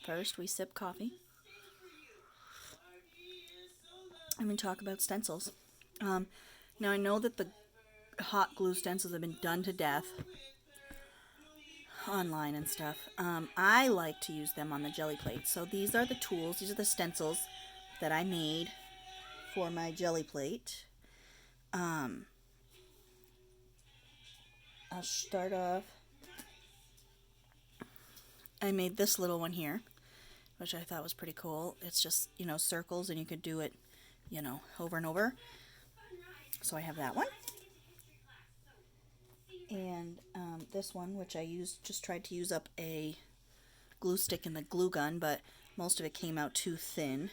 first we sip coffee. I'm going to talk about stencils. Now I know that the hot glue stencils have been done to death online and stuff. I like to use them on the Gelli plate. So these are the tools, these are the stencils that I made for my Gelli plate. I'll start off. I made this little one here, which I thought was pretty cool. It's just, circles, and you could do it, over and over. So I have that one. And this one, which I just tried to use up a glue stick in the glue gun, but most of it came out too thin.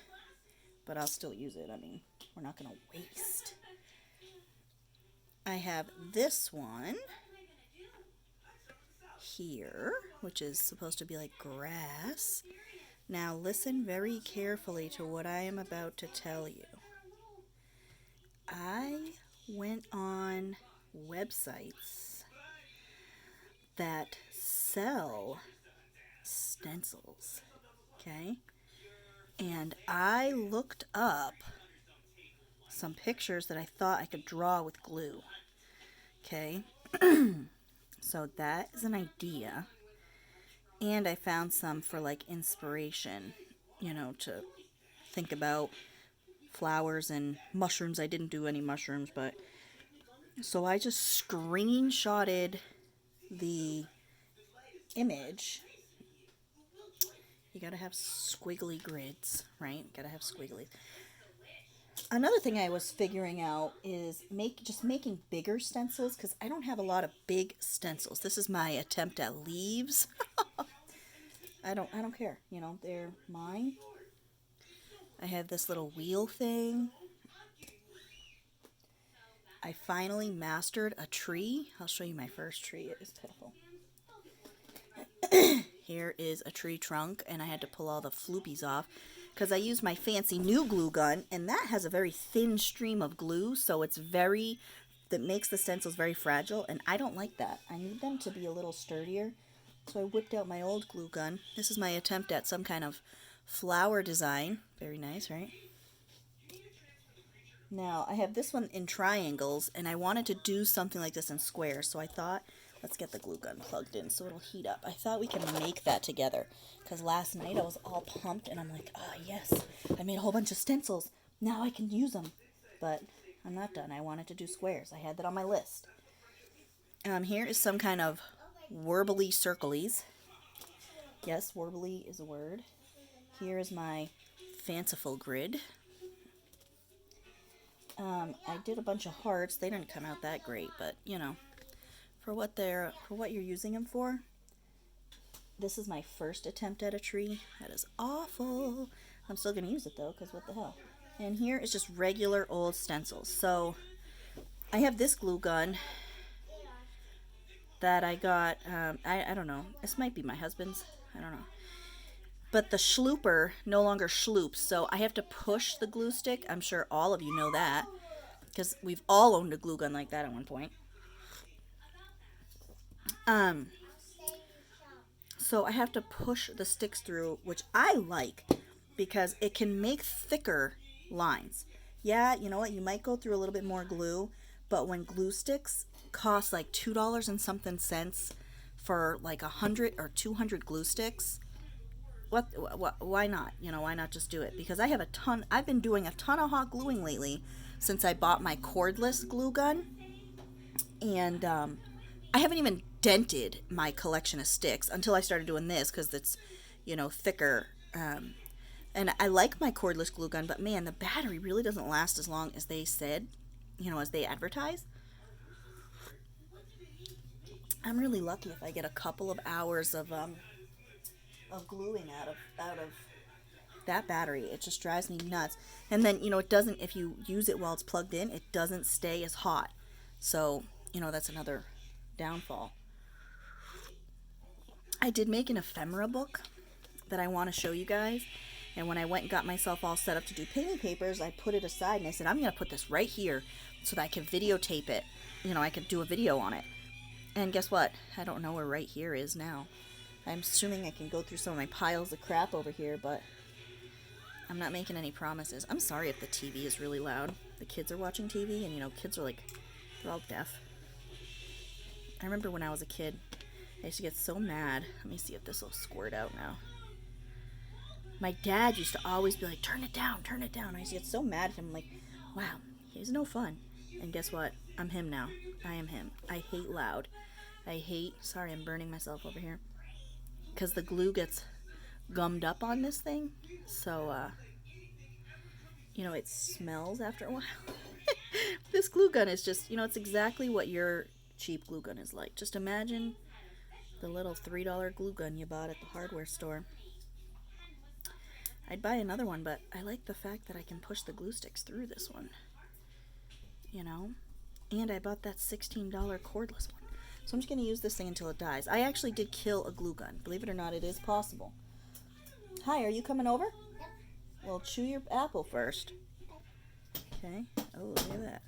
But I'll still use it. I mean, we're not going to waste. I have this one here, which is supposed to be like grass. Now listen very carefully to what I am about to tell you. I went on websites that sell stencils, okay? And I looked up some pictures that I thought I could draw with glue, okay? So that is an idea. And I found some for like inspiration, to think about flowers and mushrooms. I didn't do any mushrooms, but so I just screenshotted the image. You gotta have squiggly grids, right? Gotta have squiggly. Another thing I was figuring out is making bigger stencils, because I don't have a lot of big stencils. This is my attempt at leaves. I don't care, they're mine. I have this little wheel thing. I finally mastered a tree. I'll show you my first tree. It is pitiful. Here is a tree trunk, and I had to pull all the floopies off because I used my fancy new glue gun, and that has a very thin stream of glue, so that makes the stencils very fragile, and I don't like that. I need them to be a little sturdier, so I whipped out my old glue gun. This is my attempt at some kind of flower design. Very nice, right? Now, I have this one in triangles, and I wanted to do something like this in squares, so I thought, let's get the glue gun plugged in so it'll heat up. I thought we can make that together, because last night I was all pumped, and I'm like, yes, I made a whole bunch of stencils. Now I can use them. But I'm not done. I wanted to do squares. I had that on my list. Here is some kind of warbly circlies. Yes, warbly is a word. Here is my fanciful grid. I did a bunch of hearts. They didn't come out that great, but for what you're using them for. This is my first attempt at a tree. That is awful. I'm still gonna use it though, because what the hell. And here is just regular old stencils. So I have this glue gun that I got. I don't know. This might be my husband's. I don't know. But the schlooper no longer schloops, so I have to push the glue stick. I'm sure all of you know that, because we've all owned a glue gun like that at one point. So I have to push the sticks through, which I like, because it can make thicker lines. Yeah, you know what? You might go through a little bit more glue, but when glue sticks cost like $2 and something cents for like 100 or 200 glue sticks, why not? Why not just do it? Because I've been doing a ton of hot gluing lately since I bought my cordless glue gun, and I haven't even dented my collection of sticks until I started doing this, because it's thicker, and I like my cordless glue gun, but man, the battery really doesn't last as long as they said, as they advertise. I'm really lucky if I get a couple of hours of gluing out of that battery. It just drives me nuts. And then it doesn't, if you use it while it's plugged in, it doesn't stay as hot. So that's another downfall. I did make an ephemera book that I want to show you guys, and when I went and got myself all set up to do painting papers, I put it aside and I said, I'm going to put this right here so that I can videotape it. I could do a video on it. And guess what? I don't know where right here is now. I'm assuming I can go through some of my piles of crap over here, but I'm not making any promises. I'm sorry if the TV is really loud. The kids are watching TV, and you know, kids are like, they're all deaf. I remember when I was a kid, I used to get so mad. Let me see if this will squirt out now. My dad used to always be like, turn it down, turn it down. I used to get so mad at him. I'm like, wow, he's no fun. And guess what? I'm him now. I am him. I hate loud. I hate, sorry, I'm burning myself over here. Because the glue gets gummed up on this thing. So, you know, it smells after a while. This glue gun is just, you know, it's exactly what your cheap glue gun is like. Just imagine the little $3 glue gun you bought at the hardware store. I'd buy another one, but I like the fact that I can push the glue sticks through this one. You know? And I bought that $16 cordless one. So I'm just going to use this thing until it dies. I actually did kill a glue gun. Believe it or not, it is possible. Hi, are you coming over? Yep. Well, chew your apple first. Okay. Oh, look at that.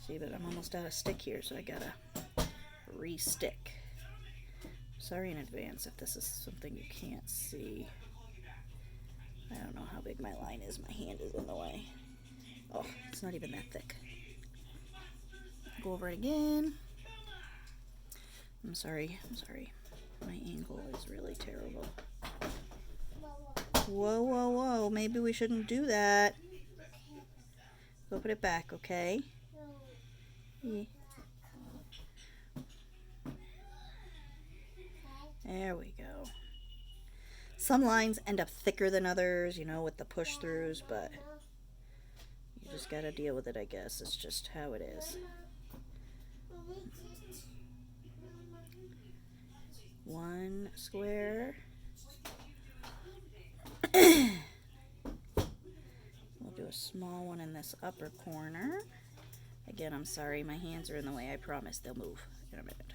See, but I'm almost out of stick here, so I gotta re-stick. Sorry in advance if this is something you can't see. I don't know how big my line is. My hand is in the way. Oh, it's not even that thick. Go over it again. I'm sorry. My angle is really terrible. Whoa, whoa, whoa. Maybe we shouldn't do that. Go put it back, okay? Yeah. There we go. Some lines end up thicker than others, you know, with the push-throughs, but you just gotta deal with it, I guess. It's just how it is. One square. We'll do a small one in this upper corner. Again, I'm sorry, my hands are in the way. I promise they'll move in a minute.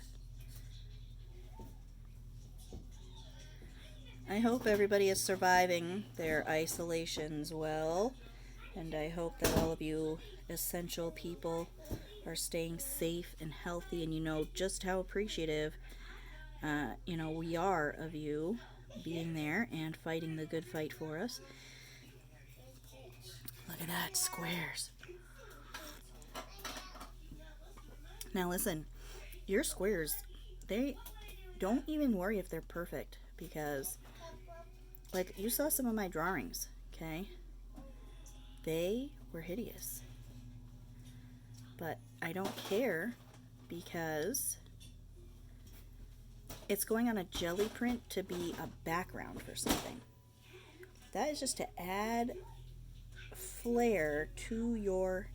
I hope everybody is surviving their isolations well, and I hope that all of you essential people are staying safe and healthy, and you know just how appreciative you know, we are of you being there and fighting the good fight for us. Look at that, squares. Now listen, your squares, they don't even worry if they're perfect, because like you saw some of my drawings, okay? They were hideous. But I don't care, because it's going on a jelly print to be a background for something. That is just to add flair to your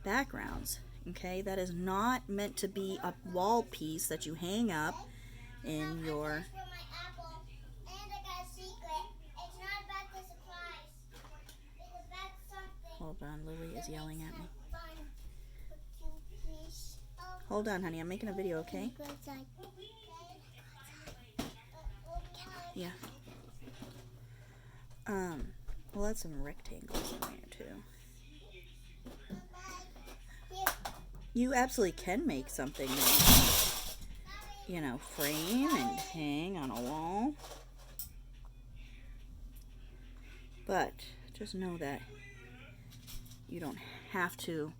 backgrounds, okay? That is not meant to be a wall piece that you hang up in your... Hold on, Lily is yelling at me. Hold on, honey, I'm making a video, okay? Yeah. We'll add some rectangles in there too. You absolutely can make something that, you know, frame and hang on a wall. But just know that you don't have to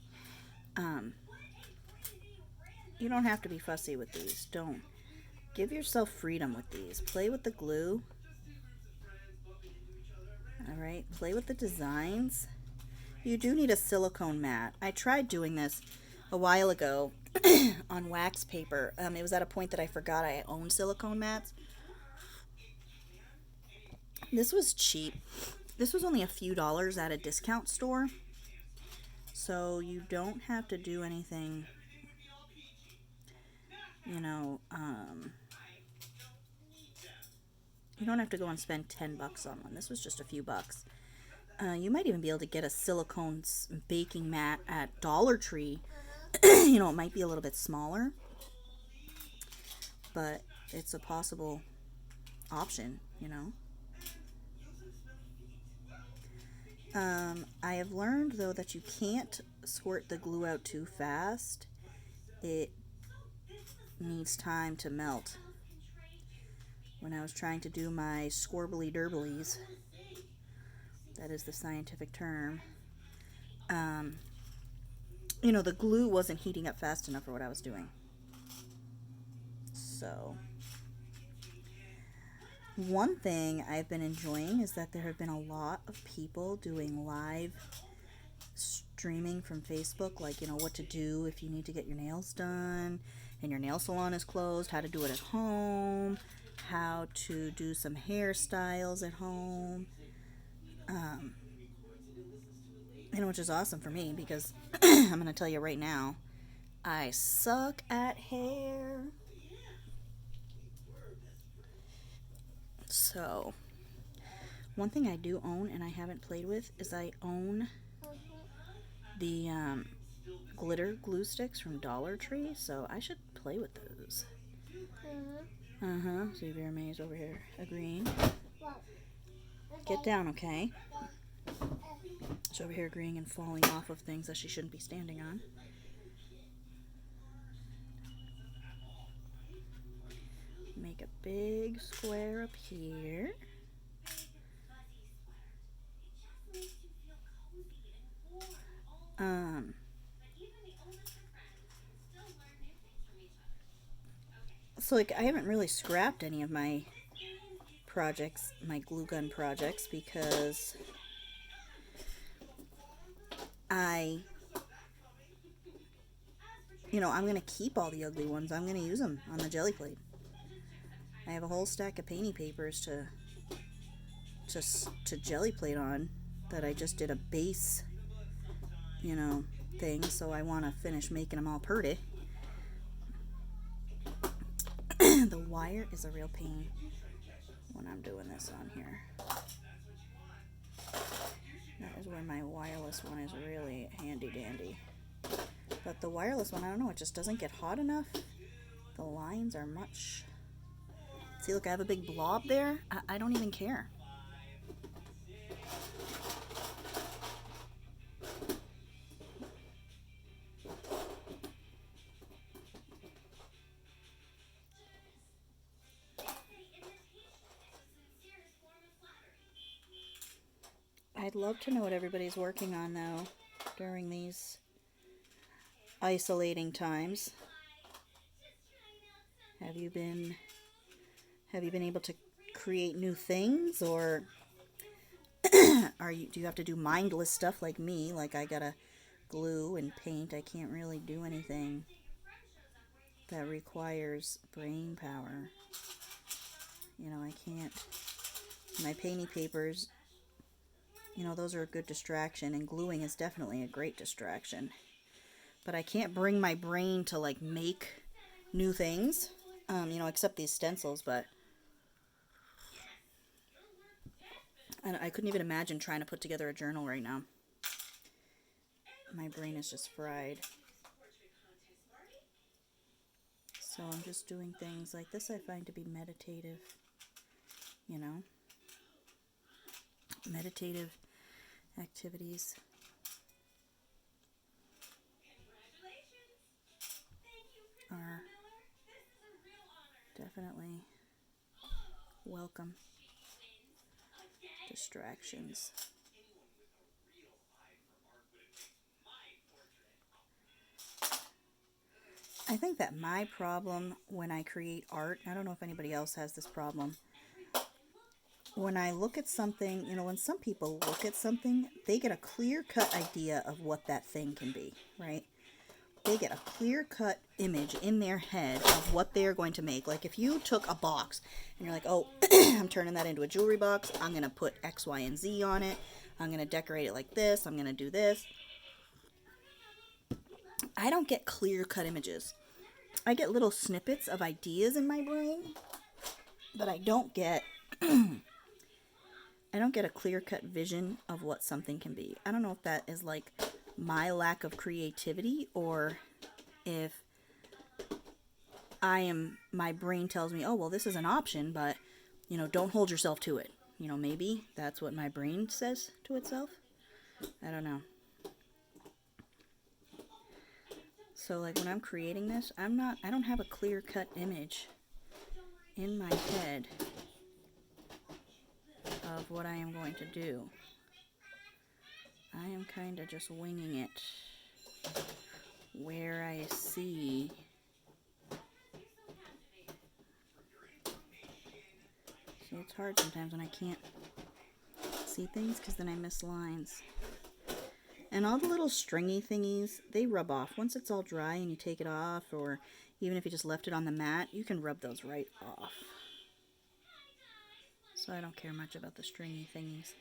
be fussy with these. Don't. Give yourself freedom with these. Play with the glue. Alright, play with the designs. You do need a silicone mat. I tried doing this a while ago on wax paper. It was at a point that I forgot I owned silicone mats. This was cheap. This was only a few dollars at a discount store. So you don't have to do anything, you know, you don't have to go and spend 10 bucks on one. This was just a few bucks. You might even be able to get a silicone baking mat at Dollar Tree. You know, it might be a little bit smaller, but it's a possible option, you know. I have learned, though, that you can't squirt the glue out too fast. It needs time to melt. when I was trying to do my scorbly derblies. That is the scientific term. You know, the glue wasn't heating up fast enough for what I was doing. So, one thing I've been enjoying is that there have been a lot of people doing live streaming from Facebook, like, you know, what to do if you need to get your nails done and your nail salon is closed, how to do it at home, how to do some hairstyles at home. And which is awesome for me because I'm going to tell you right now, I suck at hair. So, one thing I do own and I haven't played with is I own the glitter glue sticks from Dollar Tree, so I should play with those. See Vera May's over here agreeing. Get down, okay? She's over here agreeing and falling off of things that she shouldn't be standing on. Make a big square up here. So like I haven't really scrapped any of my projects, my glue gun projects, because I'm going to keep all the ugly ones. I'm going to use them on the jelly plate. I have a whole stack of painting papers to jelly plate on that I just did a base, thing, so I want to finish making them all pretty. The wire is a real pain when I'm doing this on here. That is where my wireless one is really handy dandy. But the wireless one, I don't know, it just doesn't get hot enough. The lines are much... See, look, I have a big blob there. I don't even care. I'd love to know what everybody's working on, though, during these isolating times. Have you been able to create new things, or do you have to do mindless stuff like me? Like I gotta glue and paint. I can't really do anything that requires brain power. I can't. My painting papers, those are a good distraction, and gluing is definitely a great distraction. But I can't bring my brain to like make new things, except these stencils. But I couldn't even imagine trying to put together a journal right now. My brain is just fried. So I'm just doing things like this I find to be meditative, meditative activities. Are definitely welcome distractions. I think that my problem when I create art, I don't know if anybody else has this problem, when I look at something, when some people look at something, they get a clear-cut idea of what that thing can be, right? They get a clear-cut image in their head of what they're going to make. Like if you took a box and you're like, oh, I'm turning that into a jewelry box. I'm going to put X, Y, and Z on it. I'm going to decorate it like this. I'm going to do this. I don't get clear-cut images. I get little snippets of ideas in my brain, but I don't get a clear-cut vision of what something can be. I don't know if that is like my lack of creativity, or if my brain tells me, oh, well, this is an option, but, don't hold yourself to it. Maybe that's what my brain says to itself. I don't know. So, like, when I'm creating this, I don't have a clear-cut image in my head of what I am going to do. I am kind of just winging it where I see. See, it's hard sometimes when I can't see things because then I miss lines. And all the little stringy thingies, they rub off. Once it's all dry and you take it off, or even if you just left it on the mat, you can rub those right off. So I don't care much about the stringy thingies.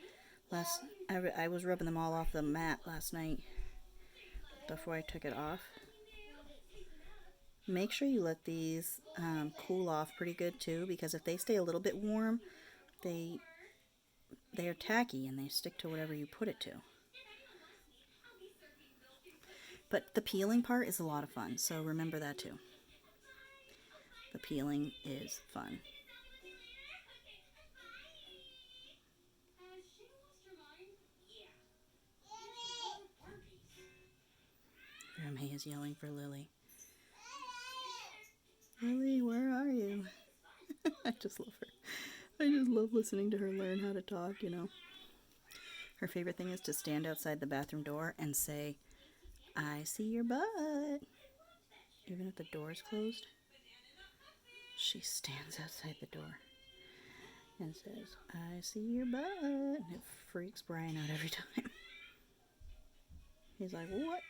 I was rubbing them all off the mat last night before I took it off. Make sure you let these cool off pretty good too, because if they stay a little bit warm, they are tacky and they stick to whatever you put it to. But the peeling part is a lot of fun, so remember that too. The peeling is fun. May is yelling for Lily. Lily, where are you? I just love her. I just love listening to her learn how to talk, you know. Her favorite thing is to stand outside the bathroom door and say, "I see your butt." Even if the door is closed, she stands outside the door and says, "I see your butt." And it freaks Brian out every time. He's like, "What?"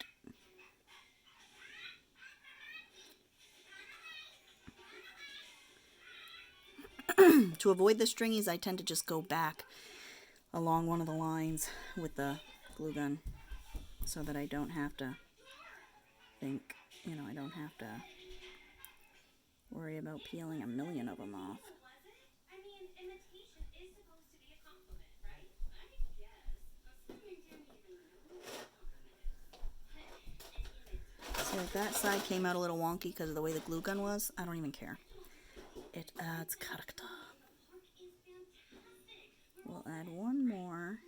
To avoid the stringies, I tend to just go back along one of the lines with the glue gun so that I don't have to think, you know, I don't have to worry about peeling a million of them off. So if that side came out a little wonky because of the way the glue gun was, I don't even care. It adds character. We'll add one more.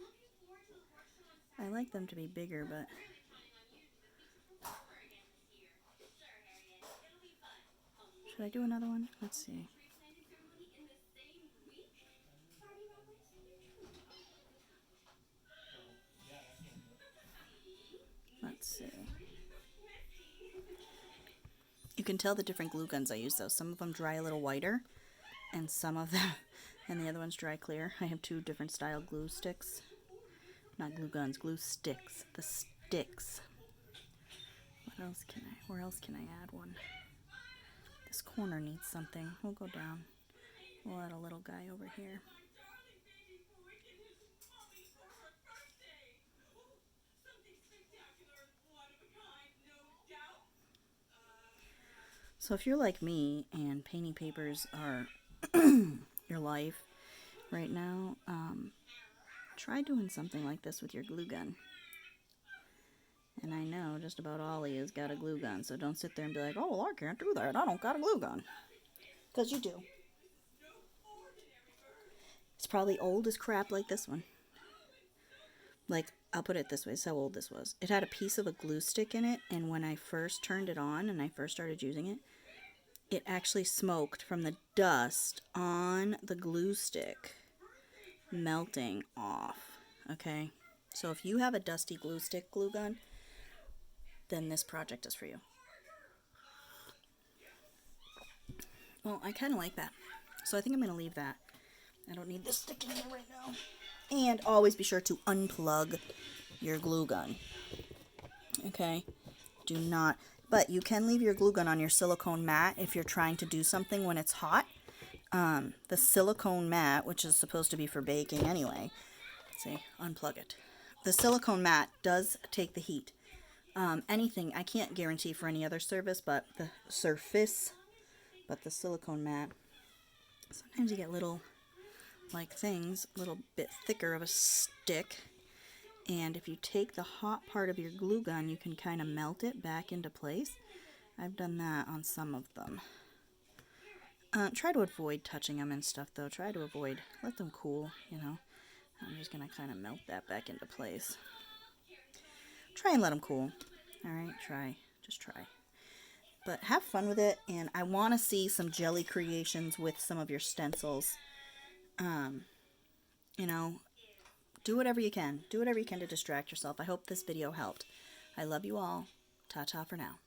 I like them to be bigger, but should I do another one? Let's see. Let's see. You can tell the different glue guns I use though. Some of them dry a little whiter, and some of them, and the other ones dry clear. I have two different style glue sticks. Not glue guns, glue sticks. The sticks. What else can I, where else can I add one? This corner needs something. We'll go down. We'll add a little guy over here. So if you're like me and painting papers are your life right now, try doing something like this with your glue gun. And I know just about Ollie has got a glue gun, so don't sit there and be like, "Oh, well, I can't do that. I don't got a glue gun." Because you do. It's probably old as crap like this one. Like, I'll put it this way, this is how old this was. It had a piece of a glue stick in it, and when I first turned it on and I first started using it, it actually smoked from the dust on the glue stick melting off. Okay? So if you have a dusty glue stick glue gun, then this project is for you. Well, I kind of like that. So I think I'm going to leave that. I don't need this sticking in right now. And always be sure to unplug your glue gun. Okay? Do not. But you can leave your glue gun on your silicone mat if you're trying to do something when it's hot. The silicone mat, which is supposed to be for baking anyway. See, unplug it. The silicone mat does take the heat. Anything, I can't guarantee for any other surface, but the silicone mat, sometimes you get little, like things, a little bit thicker of a stick, and if you take the hot part of your glue gun, you can kind of melt it back into place. I've done that on some of them. Try to avoid touching them and stuff, though. Try to avoid, let them cool, you know. I'm just going to kind of melt that back into place. Try and let them cool. Alright, try. Just try. But have fun with it, and I want to see some jelly creations with some of your stencils. you know, do whatever you can. Do whatever you can to distract yourself. I hope this video helped. I love you all. Ta-ta for now.